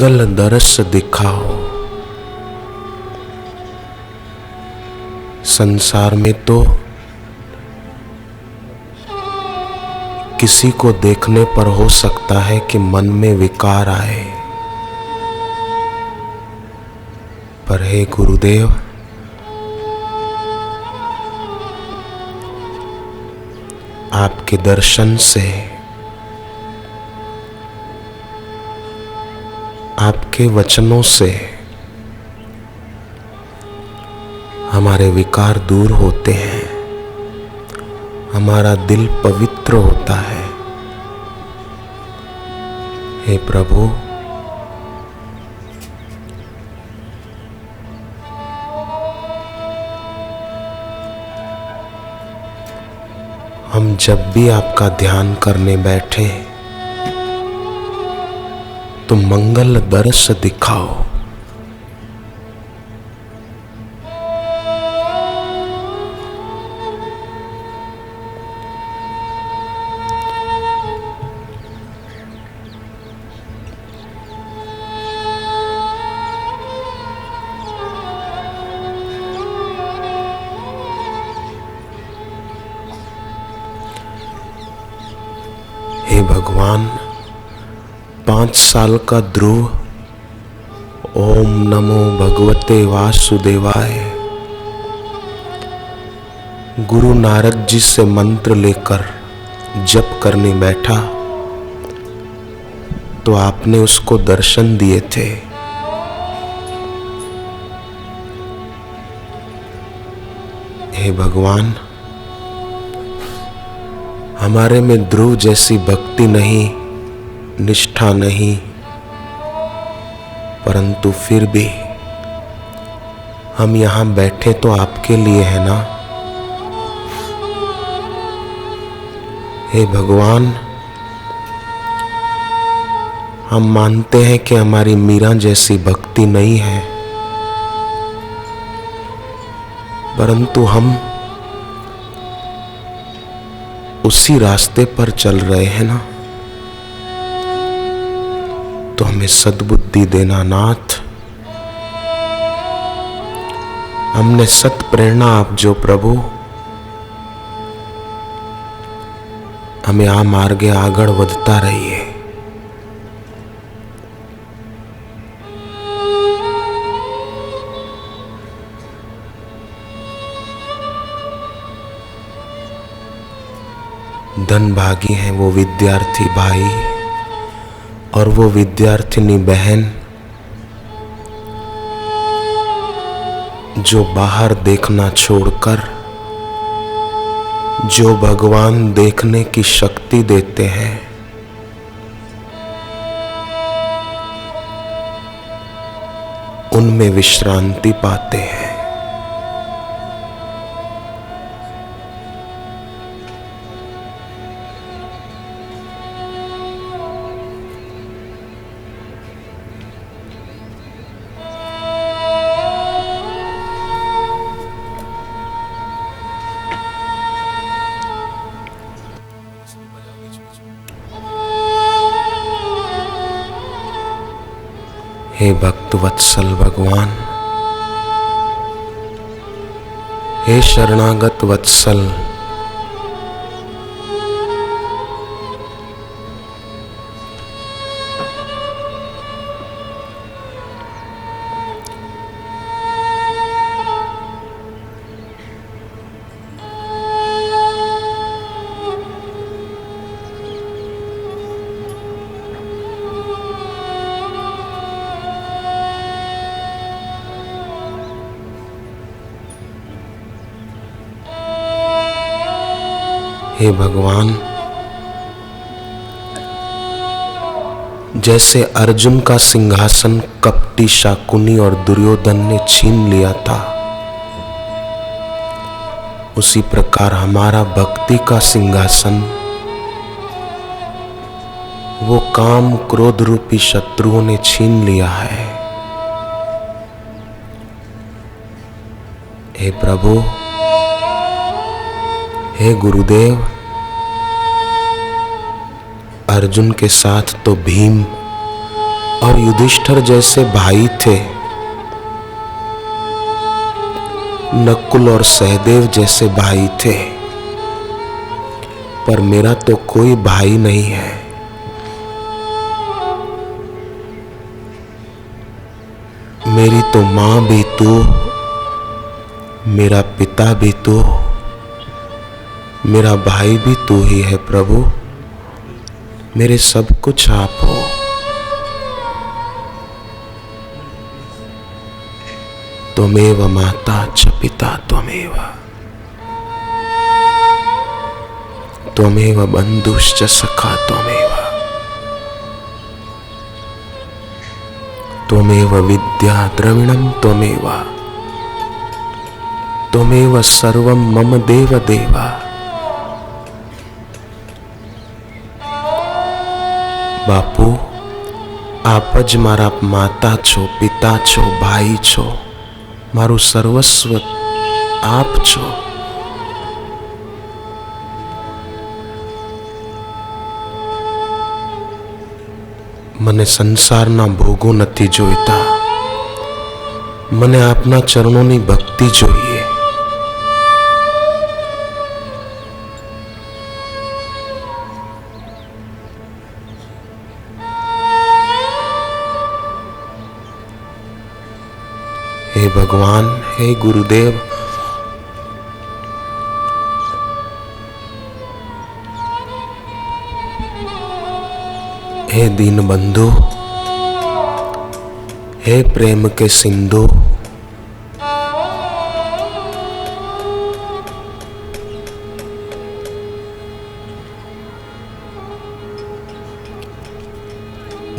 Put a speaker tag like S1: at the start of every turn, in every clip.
S1: मंगल दर्श दिखाओ। संसार में तो किसी को देखने पर हो सकता है कि मन में विकार आए, पर हे गुरुदेव, आपके दर्शन से, आपके वचनों से हमारे विकार दूर होते हैं, हमारा दिल पवित्र होता है। हे प्रभु, हम जब भी आपका ध्यान करने बैठे तो मंगल दर्श दिखाओ। हे भगवान, 5 साल का ध्रुव ओम नमो भगवते वासुदेवाय गुरु नारद जी से मंत्र लेकर जप करने बैठा तो आपने उसको दर्शन दिए थे। हे भगवान, हमारे में ध्रुव जैसी भक्ति नहीं, निष्ठा नहीं, परंतु फिर भी हम यहाँ बैठे तो आपके लिए है ना। हे भगवान, हम मानते हैं कि हमारी मीरा जैसी भक्ति नहीं है, परंतु हम उसी रास्ते पर चल रहे हैं ना, तो हमें सद्बुद्धि देना नाथ। हमने सत प्रेरणा आप जो प्रभु, हमें आ मार्गे आगळ वधता रहिए। धनभागी हैं वो विद्यार्थी भाई और वो विद्यार्थिनी बहन जो बाहर देखना छोड़कर जो भगवान देखने की शक्ति देते हैं, उनमें विश्रांति पाते हैं। हे भक्त वत्सल भगवान, हे शरणागत वत्सल, हे भगवान, जैसे अर्जुन का सिंहासन कपटी शाकुनी और दुर्योधन ने छीन लिया था, उसी प्रकार हमारा भक्ति का सिंहासन वो काम क्रोध रूपी शत्रुओं ने छीन लिया है। हे प्रभु, हे गुरुदेव, अर्जुन के साथ तो भीम और युधिष्ठिर जैसे भाई थे, नकुल और सहदेव जैसे भाई थे, पर मेरा तो कोई भाई नहीं है। मेरी तो मां भी तू, मेरा पिता भी तू, मेरा भाई भी तू ही है प्रभु। मेरे सब कुछ आप हो। त्वमेव माता च पिता त्वमेव, त्वमेव बंधुश्च सखा त्वमेव, त्वमेव विद्या द्रविणं त्वमेव, त्वमेव सर्वं मम देव देव। बापू, आप ज मारा माता छो, पिता छो, भाई छो, मारू सर्वस्व आप छो। मने संसारना भोगो नथी जोईता, मने आपना चरणोनी भक्ति जोईए। हे भगवान, हे गुरुदेव, हे दीन बंधु, हे प्रेम के सिंधु,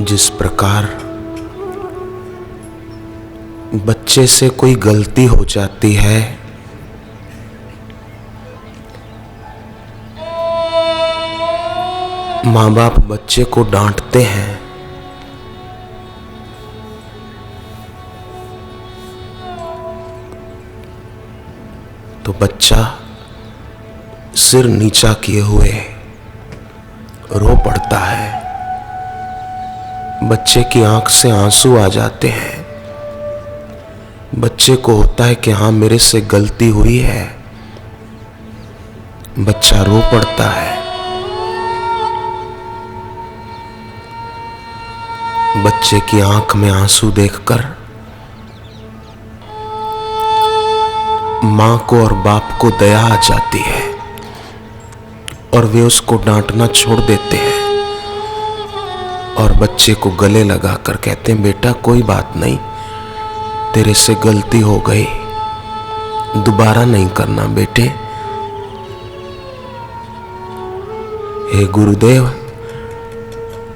S1: जिस प्रकार बच्चे से कोई गलती हो जाती है, माँ बाप बच्चे को डांटते हैं, तो बच्चा सिर नीचा किए हुए रो पड़ता है। बच्चे की आंख से आंसू आ जाते हैं। बच्चे को होता है कि हाँ, मेरे से गलती हुई है। बच्चा रो पड़ता है। बच्चे की आंख में आंसू देखकर मां को और बाप को दया आ जाती है और वे उसको डांटना छोड़ देते हैं और बच्चे को गले लगाकर कहते हैं, बेटा कोई बात नहीं, तेरे से गलती हो गई, दोबारा नहीं करना बेटे। हे गुरुदेव,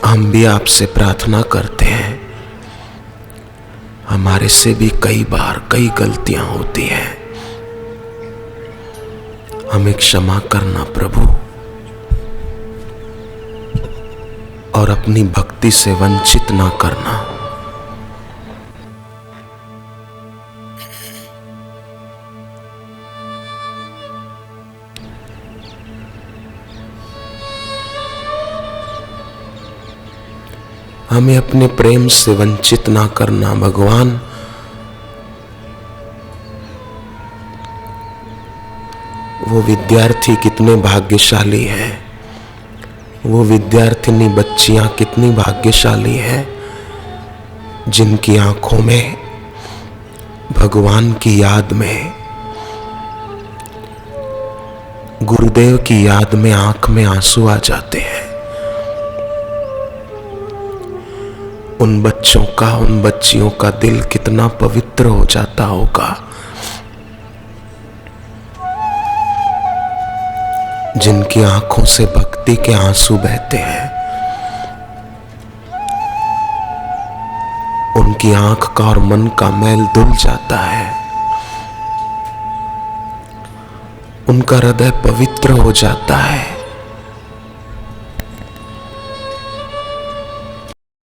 S1: हम भी आपसे प्रार्थना करते हैं, हमारे से भी कई बार कई गलतियां होती हैं, हमें क्षमा करना प्रभु, और अपनी भक्ति से वंचित ना करना। हमें अपने प्रेम से वंचित ना करना भगवान। वो विद्यार्थी कितने भाग्यशाली हैं, वो विद्यार्थिनी बच्चियां कितनी भाग्यशाली हैं, जिनकी आंखों में भगवान की याद में, गुरुदेव की याद में आंख में आंसू आ जाते हैं। उन बच्चों का, उन बच्चियों का दिल कितना पवित्र हो जाता होगा, जिनकी आंखों से भक्ति के आंसू बहते हैं। उनकी आंख का और मन का मैल धुल जाता है, उनका हृदय पवित्र हो जाता है।